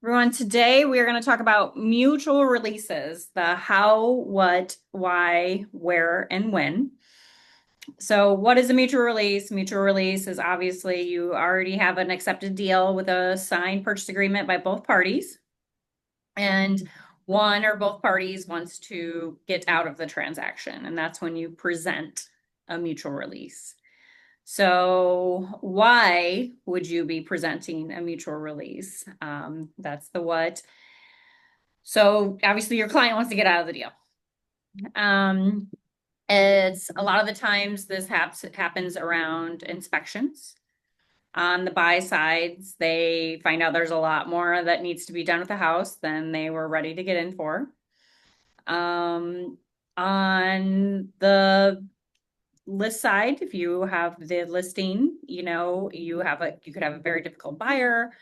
Everyone, today we are going to talk about mutual releases, the how, what, why, where, and when. So, what is a mutual release? Mutual release is obviously you already have an accepted deal with a signed purchase agreement by both parties, and one or both parties wants to get out of the transaction, and that's when you present a mutual release. So, why would you be presenting a mutual release? That's the what. So obviously your client wants to get out of the deal. Um, it's a lot of the times this happens around inspections. On the buy sides, they find out there's a lot more that needs to be done with the house than they were ready to get in for. Um, on the list side, if you have the listing, you could have a very difficult buyer.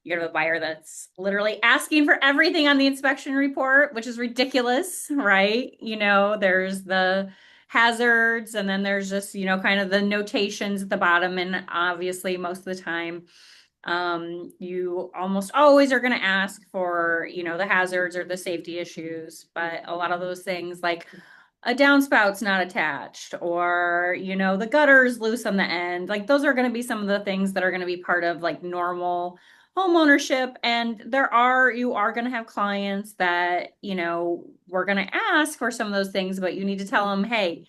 You could have a buyer that's literally asking for everything on the inspection report, which is ridiculous, right? There's the hazards and then there's just, kind of the notations at the bottom. And obviously, most of the time, you almost always are going to ask for, the hazards or the safety issues. But a lot of those things, like a downspout's not attached, or the gutter's loose on the end, like those are going to be some of the things that are going to be part of like normal home ownership. And you are going to have clients that we're going to ask for some of those things, but you need to tell them, hey,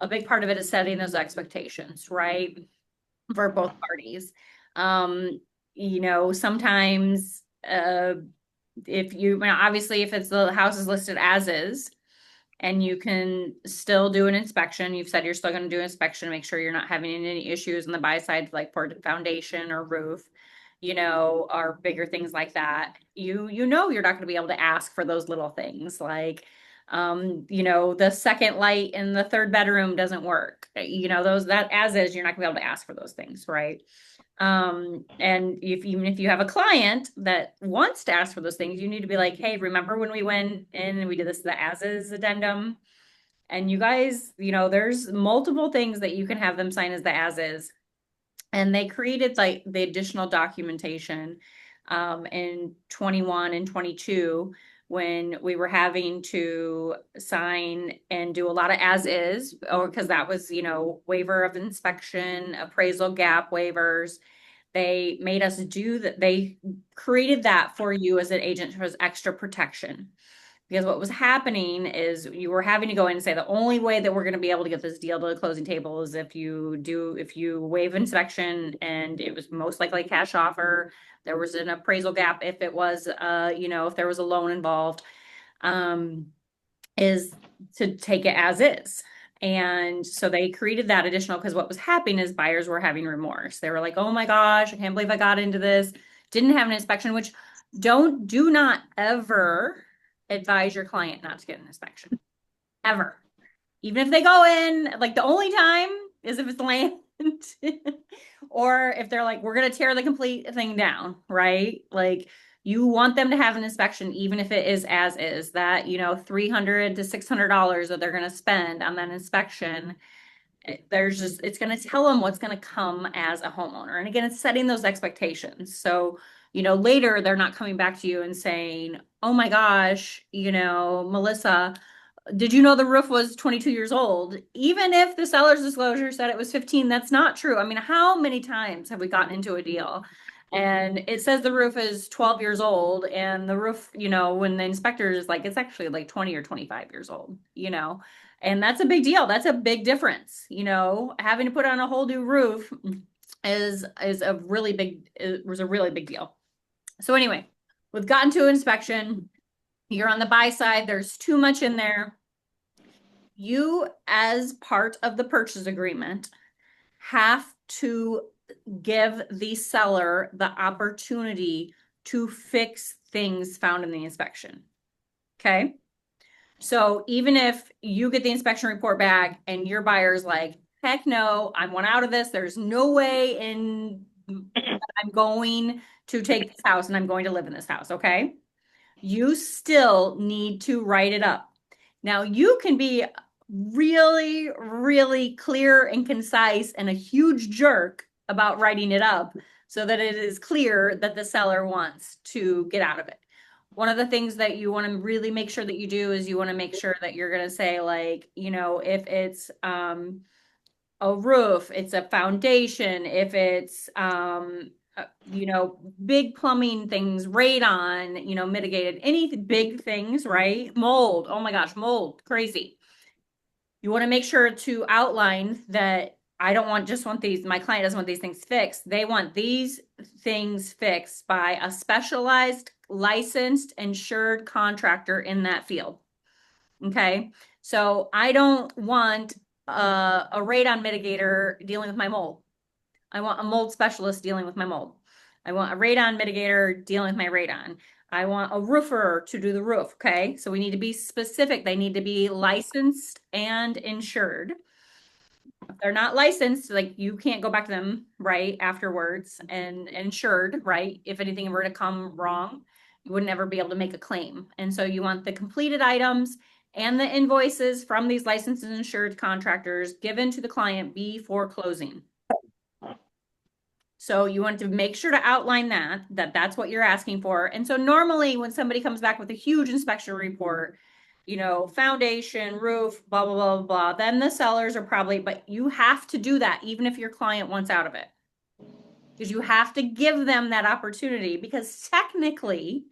a big part of it is setting those expectations, right, for both parties. um Sometimes if you obviously if it's the house is listed as is, and you can still do an inspection. You've said you're still going to do an inspection, make sure you're not having any issues on the buy side, like for foundation or roof, or bigger things like that. You're not going to be able to ask for those little things like, the second light in the third bedroom doesn't work. Those that as is, you're not going to be able to ask for those things, right? And even if you have a client that wants to ask for those things, you need to be like, hey, remember when we went in and we did the as is addendum? And you guys, there's multiple things that you can have them sign as the as is. And they created like the additional documentation in 21 and 22 when we were having to sign and do a lot of as is, or because that was, waiver of inspection, appraisal gap waivers. They made us do that. They created that for you as an agent as extra protection. Because what was happening is you were having to go in and say the only way that we're going to be able to get this deal to the closing table is if you waive inspection, and it was most likely a cash offer. There was an appraisal gap if it was if there was a loan involved, um, is to take it as is. And so they created that additional because what was happening is buyers were having remorse. They were like, oh my gosh, I can't believe I got into this. Didn't have an inspection, which do not ever advise your client not to get an inspection. Ever. Even if they go in, like the only time is if it's land. Or if they're like, we're going to tear the complete thing down, right? Like you want them to have an inspection, even if it is as is, that, $300 to $600 that they're going to spend on that inspection. It's going to tell them what's going to come as a homeowner. And again, it's setting those expectations. So, later they're not coming back to you and saying, oh my gosh, Melissa, did you know the roof was 22 years old? Even if the seller's disclosure said it was 15, that's not true. I mean, how many times have we gotten into a deal and it says the roof is 12 years old, and the roof, when the inspector is like, it's actually like 20 or 25 years old, and that's a big deal. That's a big difference, having to put on a whole new roof is a really big, it was a really big deal. So anyway, we've gotten to inspection. You're on the buy side. There's too much in there. You, as part of the purchase agreement, have to give the seller the opportunity to fix things found in the inspection. Okay. So even if you get the inspection report back and your buyer's like, heck no, I want out of this. There's no way I'm going to take this house and I'm going to live in this house. Okay. You still need to write it up. Now, you can be really, really clear and concise and a huge jerk about writing it up, so that it is clear that the seller wants to get out of it. One of the things that you want to really make sure that you do is you want to make sure that you're going to say, like, if it's a roof, it's a foundation, if it's big plumbing things, radon, mitigated, any big things, right? Mold. Oh my gosh, mold, crazy. You want to make sure to outline that I don't want these, my client doesn't want these things fixed. They want these things fixed by a specialized, licensed, insured contractor in that field. Okay. So I don't want a radon mitigator dealing with my mold. I want a mold specialist dealing with my mold. I want a radon mitigator dealing with my radon. I want a roofer to do the roof. Okay. So we need to be specific. They need to be licensed and insured. If they're not licensed, like you can't go back to them right afterwards, and insured, right? If anything were to come wrong, you would never be able to make a claim. And so you want the completed items and the invoices from these licensed and insured contractors given to the client before closing. So you want to make sure to outline that's what you're asking for. And so normally when somebody comes back with a huge inspection report, foundation, roof, blah, blah, blah, blah, then the sellers are probably, but you have to do that even if your client wants out of it. Because you have to give them that opportunity, because technically,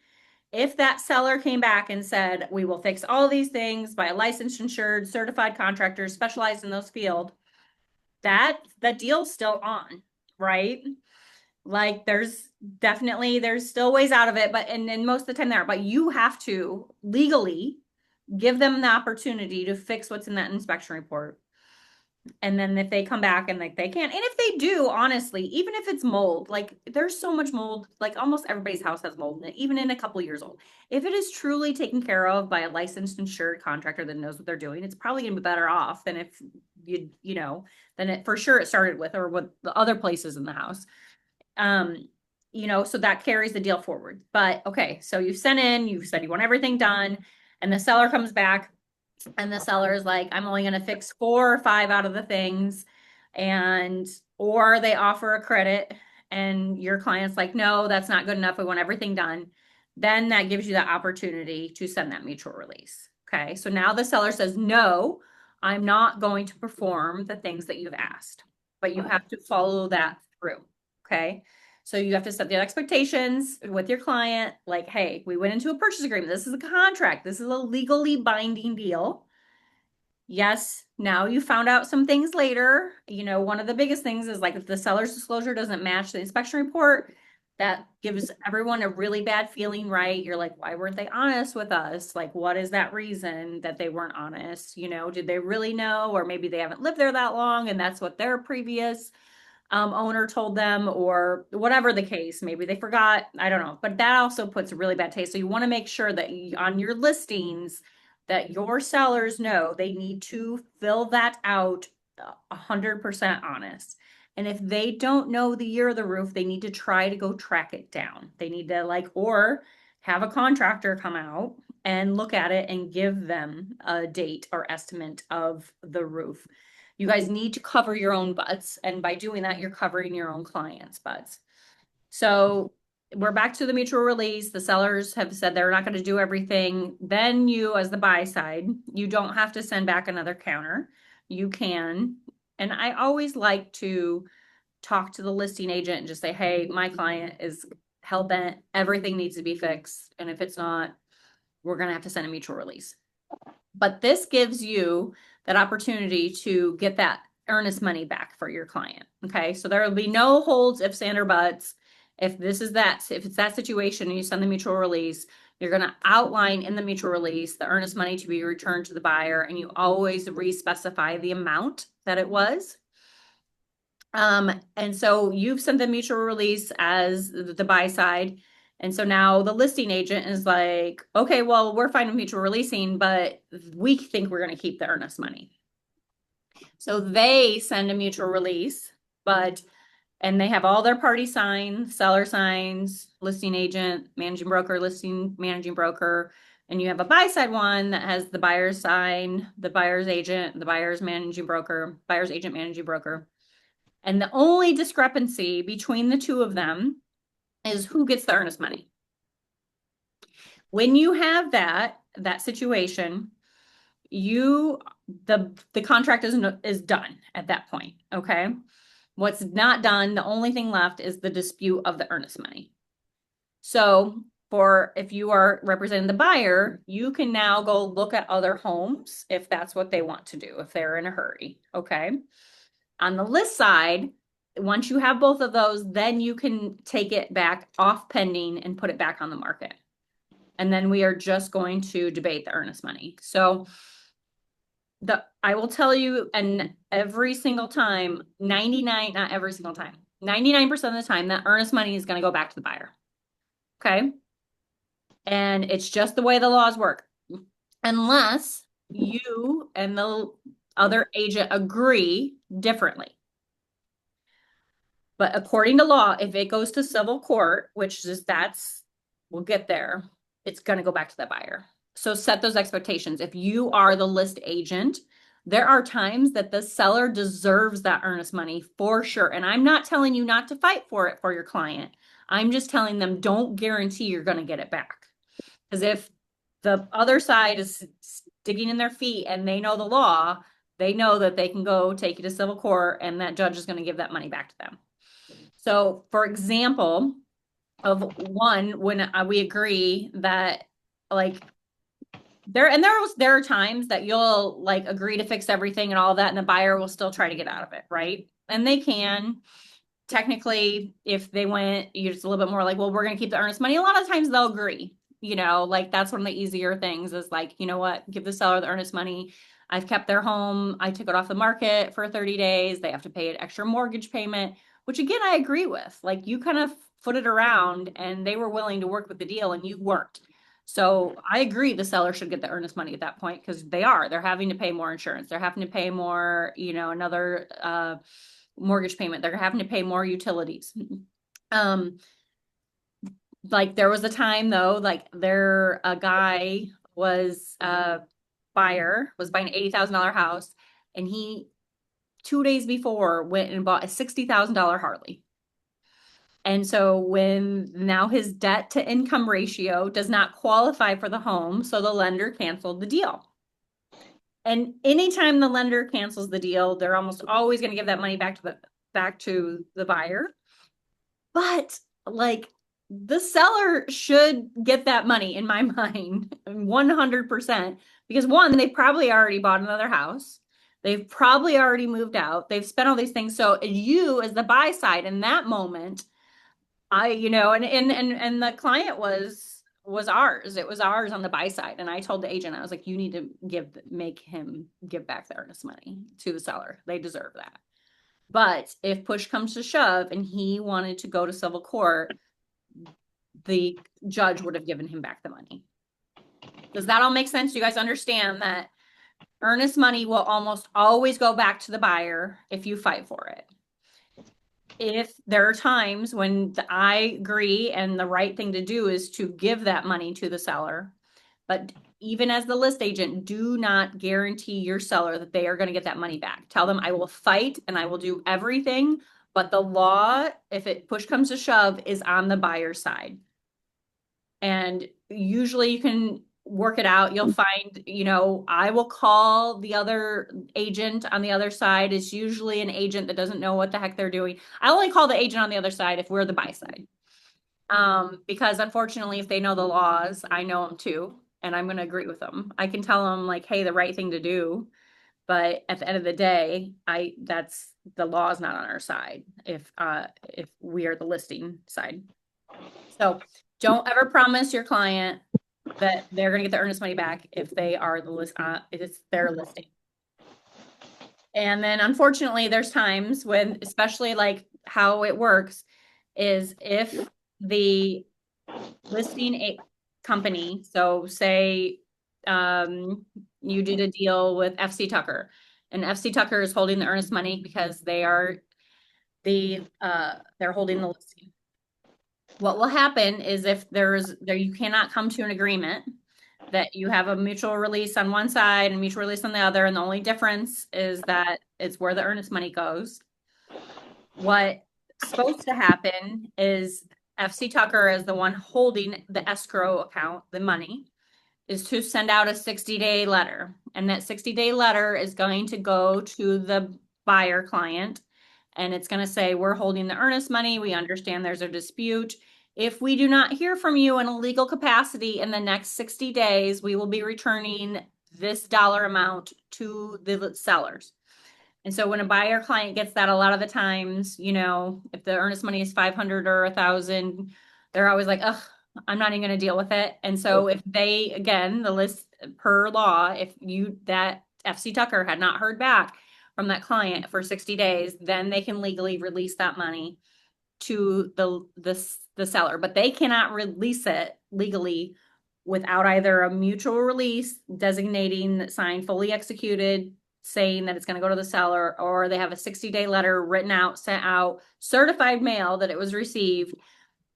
if that seller came back and said, we will fix all these things by a licensed, insured, certified contractor specialized in those field, that deal's still on, right? Like there's still ways out of it, but and most of the time there are, but you have to legally give them the opportunity to fix what's in that inspection report. And then if they come back and like they can't, and if they do, honestly, even if it's mold, like there's so much mold, like almost everybody's house has mold in it, even in a couple years old. If it is truly taken care of by a licensed, insured contractor that knows what they're doing, it's probably gonna be better off than if than it for sure it started with, or with the other places in the house. So that carries the deal forward. But okay, so you said you want everything done, and the seller comes back and the seller is like, I'm only going to fix 4 or 5 out of the things, or they offer a credit and your client's like, no, that's not good enough. We want everything done. Then that gives you the opportunity to send that mutual release. Okay. So now the seller says, no, I'm not going to perform the things that you've asked, but you have to follow that through. Okay. So you have to set the expectations with your client. Like, hey, we went into a purchase agreement. This is a contract. This is a legally binding deal. Yes, now you found out some things later. One of the biggest things is like if the seller's disclosure doesn't match the inspection report, that gives everyone a really bad feeling, right? You're like, why weren't they honest with us? Like, what is that reason that they weren't honest? Did they really know? Or maybe they haven't lived there that long and that's what their previous owner told them, or whatever the case. Maybe they forgot. I don't know. But that also puts a really bad taste. So you want to make sure that on your listings that your sellers know they need to fill that out 100% honest. And if they don't know the year of the roof, they need to try to go track it down. They need to or have a contractor come out and look at it and give them a date or estimate of the roof. You guys need to cover your own butts. And by doing that, you're covering your own clients' butts. So we're back to the mutual release. The sellers have said they're not going to do everything. Then you, as the buy side, you don't have to send back another counter. You can. And I always like to talk to the listing agent and just say, hey, my client is hell bent. Everything needs to be fixed. And if it's not, we're going to have to send a mutual release. But this gives you that opportunity to get that earnest money back for your client. Okay. So there will be no holds, ifs, and or buts. If it's that situation and you send the mutual release, you're going to outline in the mutual release the earnest money to be returned to the buyer, and you always re-specify the amount that it was. And so you've sent the mutual release as the buy side. And so now the listing agent is like, okay, well, we're fine with mutual releasing, but we think we're going to keep the earnest money. So they send a mutual release, and they have all their party signs, seller signs, listing agent, managing broker, listing managing broker. And you have a buy side one that has the buyer's sign, the buyer's agent, the buyer's managing broker, buyer's agent, managing broker. And the only discrepancy between the two of them is who gets the earnest money. When you have that situation, the contract is done at that point, okay? What's not done, the only thing left is the dispute of the earnest money. So if you are representing the buyer, you can now go look at other homes if that's what they want to do, if they're in a hurry, okay? On the list side, once you have both of those, then you can take it back off pending and put it back on the market. And then we are just going to debate the earnest money. So I will tell you, and every single time, 99, not every single time, 99% of the time, that earnest money is going to go back to the buyer. Okay. And it's just the way the laws work. Unless you and the other agent agree differently. But according to law, if it goes to civil court, which is we'll get there, it's going to go back to the buyer. So set those expectations. If you are the list agent, there are times that the seller deserves that earnest money for sure. And I'm not telling you not to fight for it for your client. I'm just telling them don't guarantee you're going to get it back. Because if the other side is digging in their feet and they know the law, they know that they can go take you to civil court and that judge is going to give that money back to them. So, for example, when we agree that like there are times that you'll like agree to fix everything and all of that, and the buyer will still try to get out of it, right? And they can technically, if they went, you're just a little bit more like, well, we're going to keep the earnest money. A lot of times they'll agree, like that's one of the easier things is like, you know what, give the seller the earnest money. I've kept their home. I took it off the market for 30 days. They have to pay an extra mortgage payment, which again, I agree with. Like you kind of footed around and they were willing to work with the deal and you weren't. So I agree the seller should get the earnest money at that point because they're having to pay more insurance. They're having to pay more, another mortgage payment. They're having to pay more utilities. Like there was a time though, like a guy was buyer was buying an $80,000 house and he 2 days before went and bought a $60,000 Harley. And so when now his debt to income ratio does not qualify for the home, so the lender canceled the deal. And anytime the lender cancels the deal, they're almost always going to give that money back to the buyer. But like the seller should get that money in my mind 100% because one, they probably already bought another house. They've probably already moved out. They've spent all these things. So you as the buy side in that moment, and the client was ours. It was ours on the buy side. And I told the agent, I was like, you need to make him give back the earnest money to the seller. They deserve that. But if push comes to shove and he wanted to go to civil court, the judge would have given him back the money. Does that all make sense? Do you guys understand that earnest money will almost always go back to the buyer if you fight for it? If there are times when I agree and the right thing to do is to give that money to the seller, but even as the list agent, do not guarantee your seller that they are going to get that money back. Tell them I will fight and I will do everything, but the law, if it push comes to shove, is on the buyer's side. And usually you can work it out. You'll find, I will call the other agent on the other side. It's usually an agent that doesn't know what the heck they're doing. I only call the agent on the other side if we're the buy side. Because unfortunately, if they know the laws, I know them too, and I'm going to agree with them. I can tell them like, hey, the right thing to do. But at the end of the day, the law is not on our side if we are the listing side. So don't ever promise your client that they're going to get the earnest money back if they are if it's their listing. And then unfortunately, there's times when, especially like how it works is if the listing company, so say you did a deal with FC Tucker and FC Tucker is holding the earnest money because they're holding the listing. What will happen is if you cannot come to an agreement that you have a mutual release on one side and mutual release on the other, and the only difference is that it's where the earnest money goes. what's supposed to happen is FC Tucker is the one holding the escrow account, the money, is to send out a 60-day letter. And that 60-day letter is going to go to the buyer client. And it's going to say, we're holding the earnest money. We understand there's a dispute. If we do not hear from you in a legal capacity in the next 60 days, we will be returning this dollar amount to the sellers. And so when a buyer client gets that, a lot of the times, if the earnest money is 500 or 1,000, they're always like, ugh, I'm not even going to deal with it. And so if they, again, the list per law, if that FC Tucker had not heard back from that client for 60 days, then they can legally release that money to the seller, but they cannot release it legally without either a mutual release designating signed fully executed saying that it's going to go to the seller, or they have a 60-day letter written out, sent out, certified mail that it was received,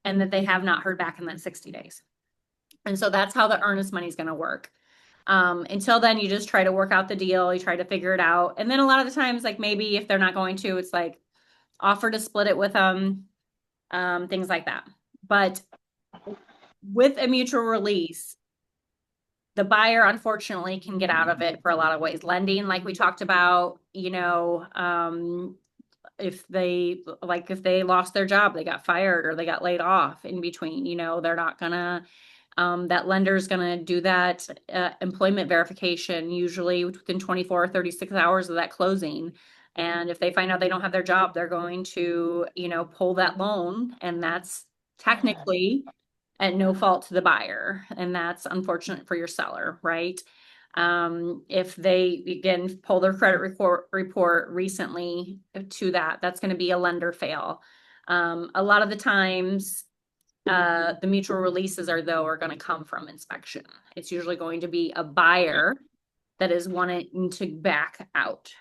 and that they have not heard back in that 60 days. And so that's how the earnest money is going to work. Until then, you just try to work out the deal, you try to figure it out. And then a lot of the times, like maybe if they're not going to, it's like offer to split it with them, things like that. But with a mutual release, the buyer unfortunately can get out of it for a lot of ways. Lending, like we talked about, if they lost their job, they got fired or they got laid off in between, they're not gonna, that lender's gonna do that employment verification usually within 24 or 36 hours of that closing. And if they find out they don't have their job, they're going to, pull that loan, and that's technically at no fault to the buyer. And that's unfortunate for your seller, right? If they, again, pull their credit report recently to that, that's going to be a lender fail. A lot of the times, the mutual releases are going to come from inspection. It's usually going to be a buyer that is wanting to back out.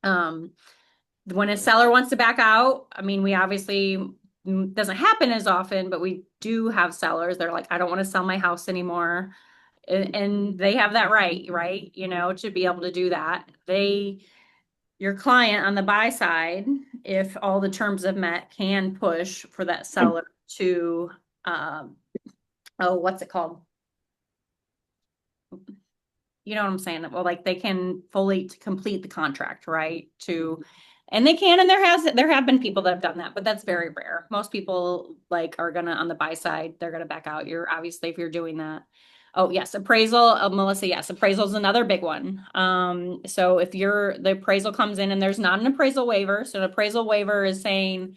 When a seller wants to back out, I mean, we obviously doesn't happen as often, but we do have sellers that are like, I don't want to sell my house anymore. And they have that right, to be able to do that. Your client on the buy side, if all the terms have met, can push for that seller to, what's it called? You know what I'm saying? Well, like they can fully complete the contract, right? And they can, and there have been people that have done that, but that's very rare. Most people are gonna, on the buy side, they're gonna back out. You're obviously, if you're doing that. Oh yes, appraisal, Melissa, yes, appraisal is another big one. So if the appraisal comes in and there's not an appraisal waiver, so an appraisal waiver is saying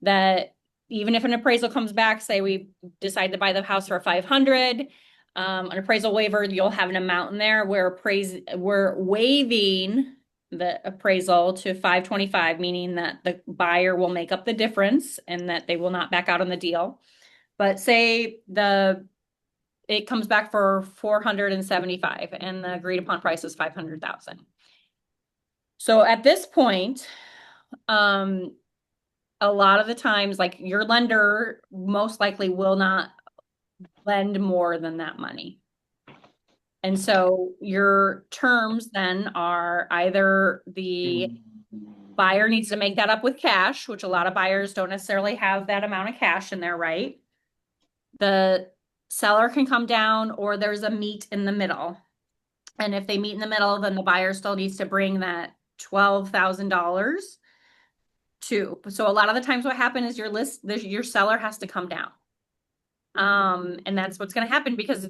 that even if an appraisal comes back, say we decide to buy the house for 500, an appraisal waiver, you'll have an amount in there where we're waiving the appraisal to 525, meaning that the buyer will make up the difference and that they will not back out on the deal. But say it comes back for 475 and the agreed upon price is 500,000. So at this point, a lot of the times, like your lender most likely will not lend more than that money. And so your terms then are either the buyer needs to make that up with cash, which a lot of buyers don't necessarily have that amount of cash in there, right? The seller can come down, or there's a meet in the middle. And if they meet in the middle, then the buyer still needs to bring that $12,000 to. So a lot of the times what happens is your seller has to come down. And that's what's going to happen because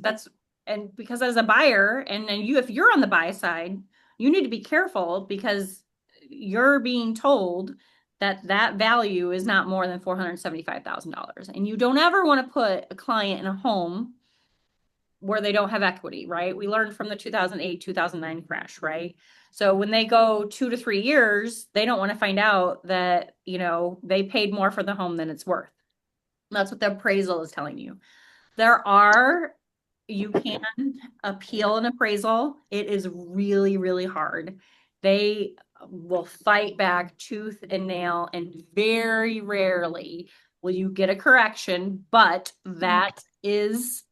as a buyer and if you're on the buy side, you need to be careful because you're being told that value is not more than $475,000. And you don't ever want to put a client in a home where they don't have equity, right? We learned from the 2008, 2009 crash, right? So when they go 2 to 3 years, they don't want to find out that, they paid more for the home than it's worth. That's what the appraisal is telling you. You can appeal an appraisal. It is really, really hard. They will fight back tooth and nail, and very rarely will you get a correction, but that is,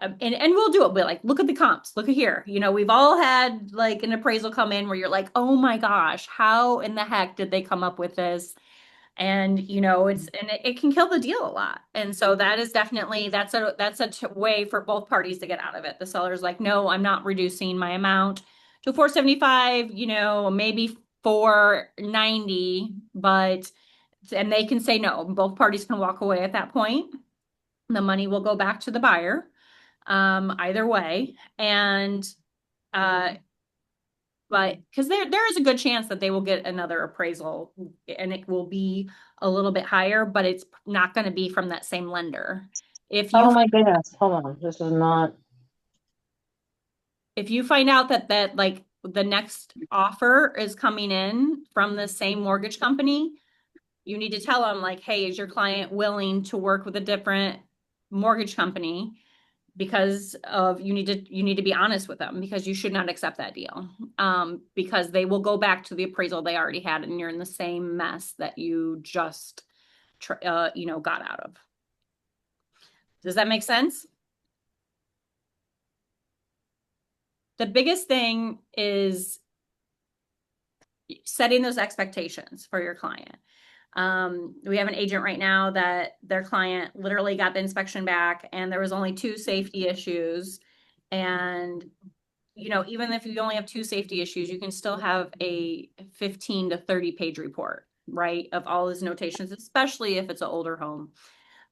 and we'll do it. We're like, look at the comps, look at here. We've all had like an appraisal come in where you're like, oh my gosh, how in the heck did they come up with this? And it can kill the deal a lot. And so that is definitely that's a way for both parties to get out of it. The seller's like, no, I'm not reducing my amount to 475, maybe 490, but and they can say no. Both parties can walk away at that point. The money will go back to the buyer, either way. And uh, but because there is a good chance that they will get another appraisal and it will be a little bit higher, but it's not going to be from that same lender. If you Oh my goodness. Hold on. This is not. if you find out that like the next offer is coming in from the same mortgage company, you need to tell them like, hey, is your client willing to work with a different mortgage company? Because of you need to be honest with them because you should not accept that deal, because they will go back to the appraisal they already had and you're in the same mess that you just got out of. Does that make sense? The biggest thing is setting those expectations for your client. We have an agent right now that their client literally got the inspection back and there was only two safety issues. And even if you only have two safety issues, you can still have a 15 to 30 page report, right? Of all his notations, especially if it's an older home.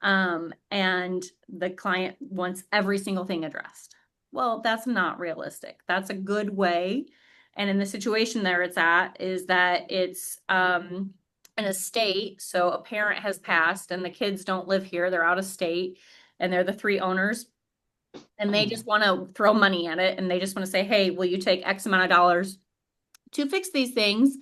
And the client wants every single thing addressed. Well, that's not realistic. That's a good way. And in the situation there it's at is that it's an estate. So a parent has passed and the kids don't live here. They're out of state and they're the three owners and they just want to throw money at it and they just want to say, hey, will you take X amount of dollars to fix these things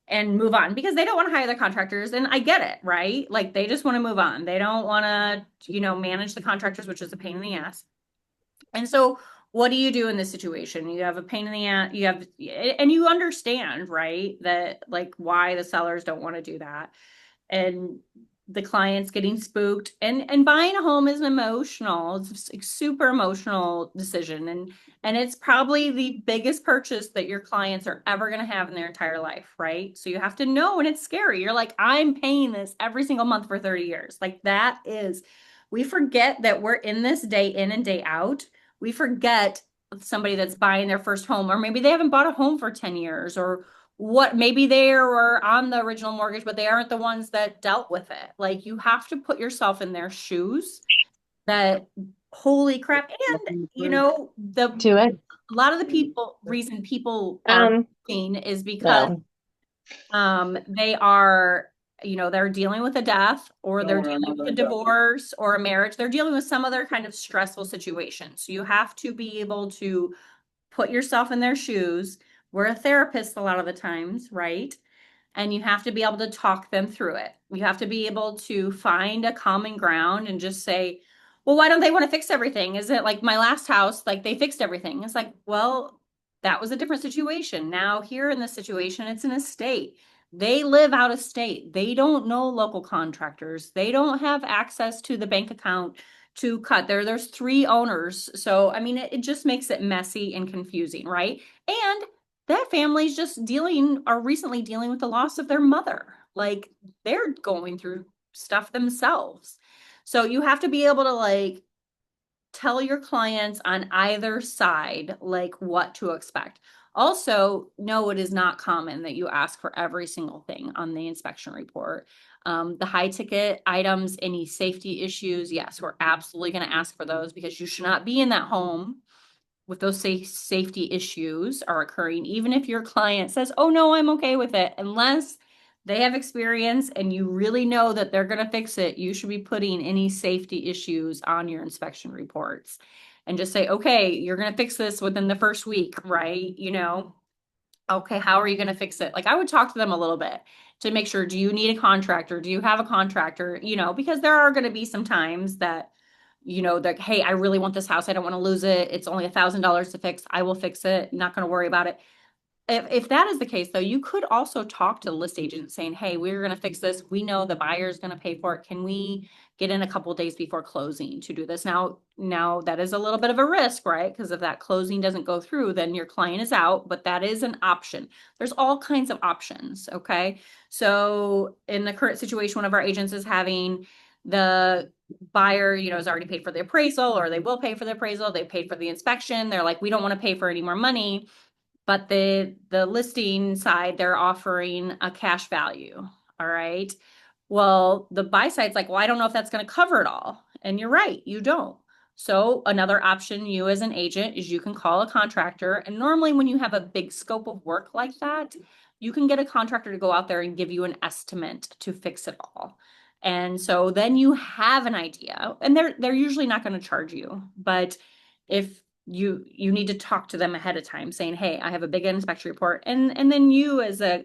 and move on because they don't want to hire the contractors. And I get it, right? Like they just want to move on. They don't want to, manage the contractors, which is a pain in the ass. And so what do you do in this situation? You have a pain in the ass, and you understand, right? That like why the sellers don't want to do that. And the client's getting spooked and buying a home is emotional. It's a super emotional decision and it's probably the biggest purchase that your clients are ever going to have in their entire life, right? So you have to know, and it's scary. You're like, I'm paying this every single month for 30 years. Like that is, we forget that we're in this day in and day out. We forget somebody that's buying their first home, or maybe they haven't bought a home for 10 years, or what maybe they were on the original mortgage, but they aren't the ones that dealt with it. Like you have to put yourself in their shoes that holy crap. And the To it. a lot of the reason people are Um, moving is because well, they are they're dealing with a death or they're dealing with a divorce or a marriage. They're dealing with some other kind of stressful situation. So you have to be able to put yourself in their shoes. We're a therapist a lot of the times, right? And you have to be able to talk them through it. You have to be able to find a common ground and just say, well, why don't they want to fix everything? Is it like my last house, like they fixed everything? It's like, well, that was a different situation. Now, here in this situation, it's an estate. They live out of state. They don't know local contractors. They don't have access to the bank account to cut. There's three owners. So, I mean, it just makes it messy and confusing, right? And that family's just recently dealing with the loss of their mother. Like they're going through stuff themselves. So you have to be able to like tell your clients on either side like what to expect. Also, no, it is not common that you ask for every single thing on the inspection report. The high ticket items, any safety issues, yes, we're absolutely going to ask for those because you should not be in that home with those safety issues are occurring, even if your client says, oh no, I'm okay with it, unless they have experience and you really know that they're going to fix it, you should be putting any safety issues on your inspection reports and just say, okay, you're going to fix this within the first week, right? Okay, how are you going to fix it? Like I would talk to them a little bit to make sure, do you need a contractor? Do you have a contractor? Because there are going to be some times that that, hey, I really want this house. I don't want to lose it. It's only $1,000 to fix. I will fix it. Not going to worry about it. if that is the case, though, you could also talk to the list agent saying, hey, we're going to fix this. We know the buyer's going to pay for it. Can we get in a couple days before closing to do this? Now that is a little bit of a risk, right? Because if that closing doesn't go through, then your client is out, but that is an option. There's all kinds of options, okay? So in the current situation, one of our agents is having the buyer, has already paid for the appraisal, or they will pay for the appraisal. They paid for the inspection. They're like, we don't want to pay for any more money. But the listing side, they're offering a cash value. All right. Well, the buy side's like, well, I don't know if that's going to cover it all. And you're right, you don't. So another option, you as an agent, is you can call a contractor. And normally when you have a big scope of work like that, you can get a contractor to go out there and give you an estimate to fix it all. And so then you have an idea. And they're usually not going to charge you. But if you need to talk to them ahead of time saying, hey, I have a big inspection report. And then you as a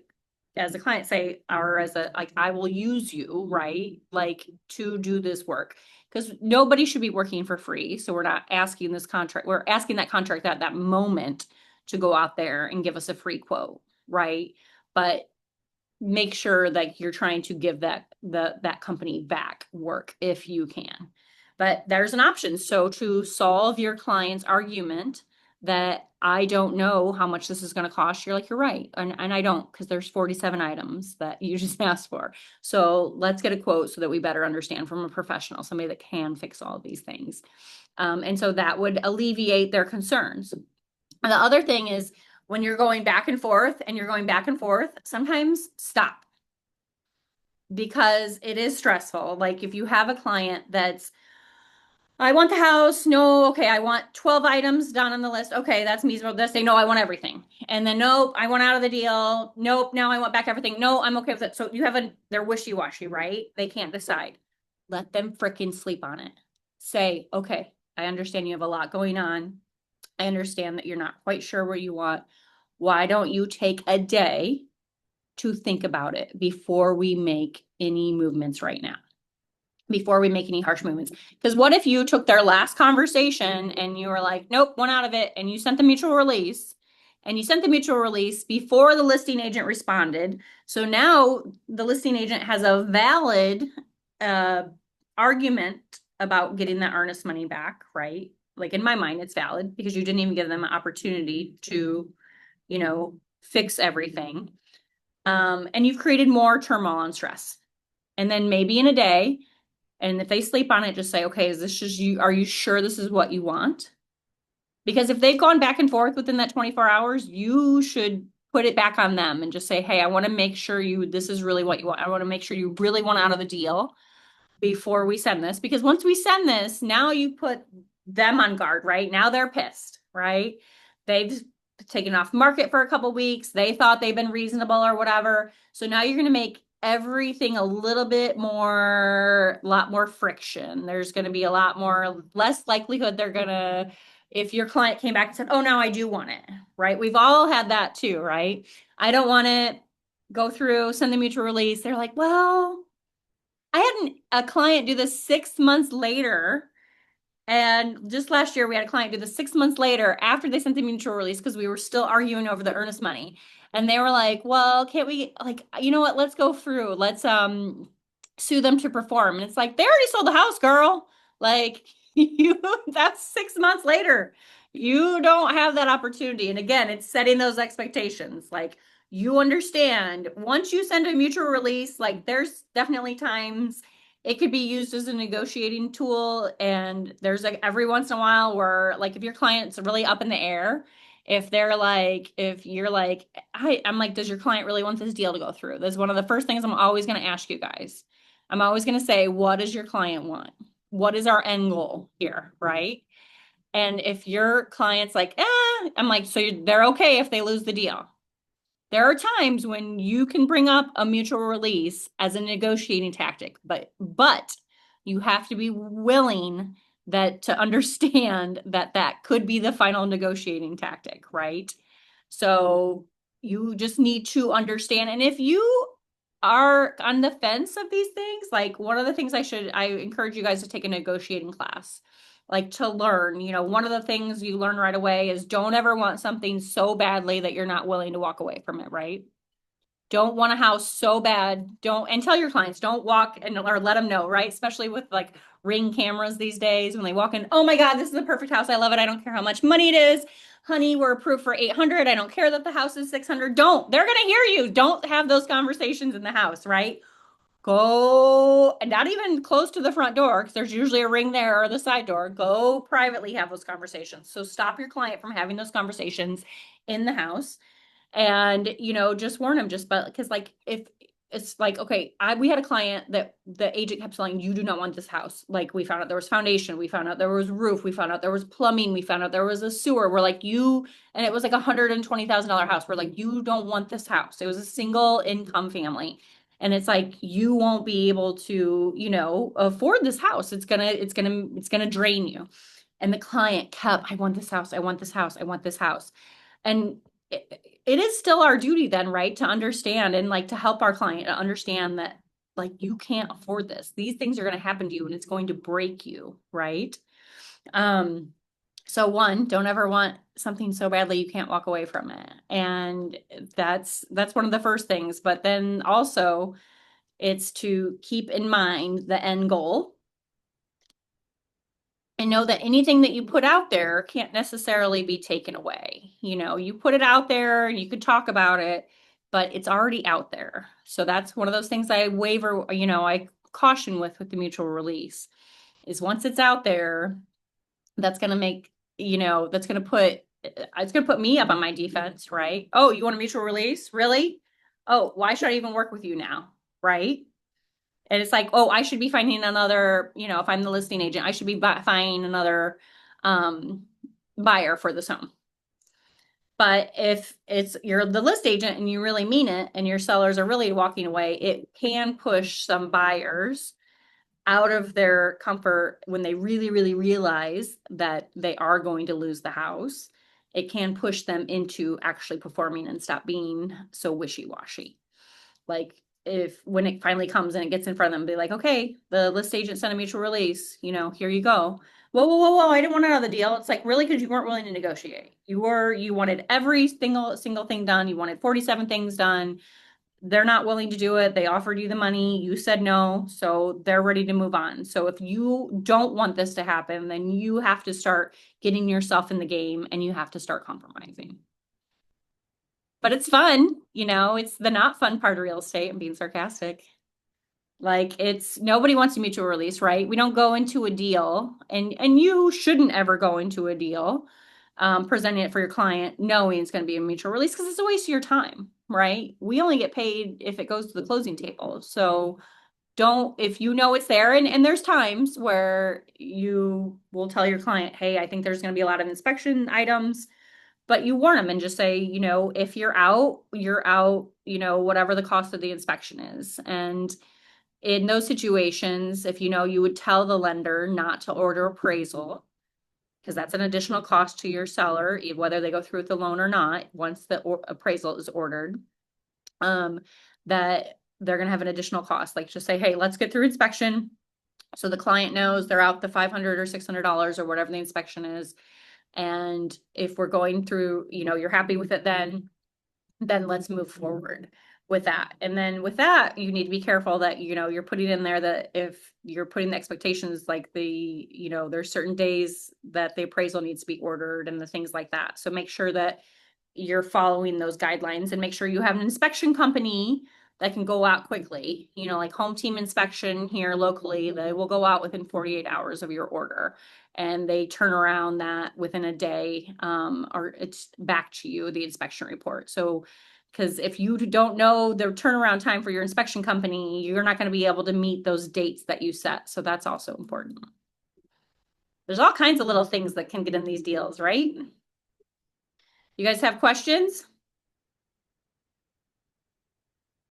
client say, or as a, like, I will use you, right? Like, to do this work. Because nobody should be working for free. So we're not asking this contract, we're asking that contract at that moment to go out there and give us a free quote, right? But make sure that you're trying to give that company back work if you can. But there's an option. So to solve your client's argument that I don't know how much this is going to cost, you're like, you're right. And I don't, because there's 47 items that you just asked for. So let's get a quote so that we better understand from a professional, somebody that can fix all of these things. And so that would alleviate their concerns. And the other thing is, when you're going back and forth and you're going back and forth, sometimes stop, because it is stressful. Like if you have a client that's, I want the house. No, okay, I want 12 items done on the list. Okay, that's reasonable. They say, no, I want everything. And then, nope, I want out of the deal. Nope, now I want back everything. No, I'm okay with it. So you have they're wishy-washy, right? They can't decide. Let them fricking sleep on it. Say, okay, I understand you have a lot going on. I understand that you're not quite sure where you want. Why don't you take a day to think about it before we make any movements right now? Before we make any harsh movements. Because what if you took their last conversation and you were like, nope, one out of it, and you sent the mutual release, and you sent the mutual release before the listing agent responded. So now the listing agent has a valid argument about getting that earnest money back, right? Like in my mind, it's valid because you didn't even give them an opportunity to, fix everything. And you've created more turmoil and stress. And then maybe in a day, and if they sleep on it, just say, okay, is this just you? Are you sure this is what you want? Because if they've gone back and forth within that 24 hours, you should put it back on them and just say, hey, I want to make sure this is really what you want. I want to make sure you really want out of the deal before we send this. Because once we send this, now you put them on guard, right? Now they're pissed, right? They've taken off market for a couple weeks. They thought they've been reasonable or whatever. So now you're going to make everything a little bit lot more friction. There's going to be less likelihood if your client came back and said, oh, now I do want it, right? We've all had that too, right? I don't want it, go through, send the mutual release. They're like, well, I had a client do this 6 months later. And just last year, we had a client do this 6 months later after they sent the mutual release because we were still arguing over the earnest money. And they were like, well, can't we, like, you know what? Let's go through. Let's sue them to perform. And it's like, they already sold the house, girl. Like, that's 6 months later. You don't have that opportunity. And again, it's setting those expectations. Like, you understand once you send a mutual release, like, there's definitely times it could be used as a negotiating tool. And there's like every once in a while where, like, if your client's really up in the air, if you're like, I'm like, does your client really want this deal to go through? That's one of the first things I'm always going to ask you guys. I'm always going to say, what does your client want? What is our end goal here? Right. And if your client's like, I'm like, so they're okay if they lose the deal. There are times when you can bring up a mutual release as a negotiating tactic, but you have to be willing to understand that could be the final negotiating tactic, right? So you just need to understand. And if you are on the fence of these things, like, one of the things I encourage you guys to take a negotiating class. like to learn. One of the things you learn right away is don't ever want something so badly that you're not willing to walk away from it, right? Don't want a house so bad. Don't, and tell your clients, don't walk and or let them know, right? Especially with like Ring cameras these days when they walk in, oh my God, this is the perfect house. I love it. I don't care how much money it is. Honey, we're approved for 800. I don't care that the house is 600. Don't. They're going to hear you. Don't have those conversations in the house, right? Go and not even close to the front door because there's usually a ring there or the side door. Go privately have those conversations. So stop your client from having those conversations in the house and just warn them just but because like if it's like okay we had a client that the agent kept telling you do not want this house, like we found out there was foundation, we found out there was roof, we found out there was plumbing, we found out there was a sewer, we're like you, and it was like $120,000 house, we're like you don't want this house, it was a single income family, and it's like you won't be able to afford this house, it's gonna drain you. And the client kept, I want this house, I want this house, I want this house. And it is still our duty then, right, to understand and like to help our client to understand that like you can't afford this. These things are going to happen to you and it's going to break you, right? Um, so one, don't ever want something so badly you can't walk away from it. And that's one of the first things. But then also it's to keep in mind the end goal and know that anything that you put out there can't necessarily be taken away. You put it out there, you could talk about it, but it's already out there. So that's one of those things I waver, I caution with the mutual release is once it's out there, that's going to make, that's going to put, it's going to put me up on my defense, right? Oh, you want a mutual release? Really? Oh, why should I even work with you now? Right? And it's like, oh, I should be finding another, if I'm the listing agent, I should be finding another um, buyer for this home. But if you're the list agent and you really mean it and your sellers are really walking away, it can push some buyers out of their comfort when they really, really realize that they are going to lose the house. It can push them into actually performing and stop being so wishy-washy. Like if when it finally comes and it gets in front of them, be like, okay, the list agent sent a mutual release, here you go. Whoa, whoa, whoa, whoa, I didn't want another deal. It's like really because you weren't willing to negotiate. You wanted every single thing done. You wanted 47 things done. They're not willing to do it. They offered you the money. You said no. So they're ready to move on. So if you don't want this to happen, then you have to start getting yourself in the game and you have to start compromising. But it's fun, it's the not fun part of real estate. I'm being sarcastic. Like it's nobody wants a mutual release, right? We don't go into a deal and you shouldn't ever go into a deal presenting it for your client knowing it's going to be a mutual release because it's a waste of your time, right? We only get paid if it goes to the closing table. So don't, if you know it's there, and there's times where you will tell your client, hey, I think there's going to be a lot of inspection items, but you warn them and just say, if you're out, you're out, whatever the cost of the inspection is. And in those situations, if you would tell the lender not to order appraisal, because that's an additional cost to your seller, whether they go through with the loan or not, once the appraisal is ordered, that they're going to have an additional cost. Like just say, hey, let's get through inspection. So the client knows they're out the $500 or $600 or whatever the inspection is. And if we're going through, you're happy with it, then let's move forward with that. And then with that, you need to be careful that, you're putting in there that if you're putting the expectations, like there's certain days that the appraisal needs to be ordered and the things like that. So make sure that you're following those guidelines and make sure you have an inspection company that can go out quickly, like Home Team Inspection here locally, they will go out within 48 hours of your order and they turn around that within a day, or it's back to you, the inspection report. So, because if you don't know the turnaround time for your inspection company, you're not going to be able to meet those dates that you set. So that's also important. There's all kinds of little things that can get in these deals, right? You guys have questions?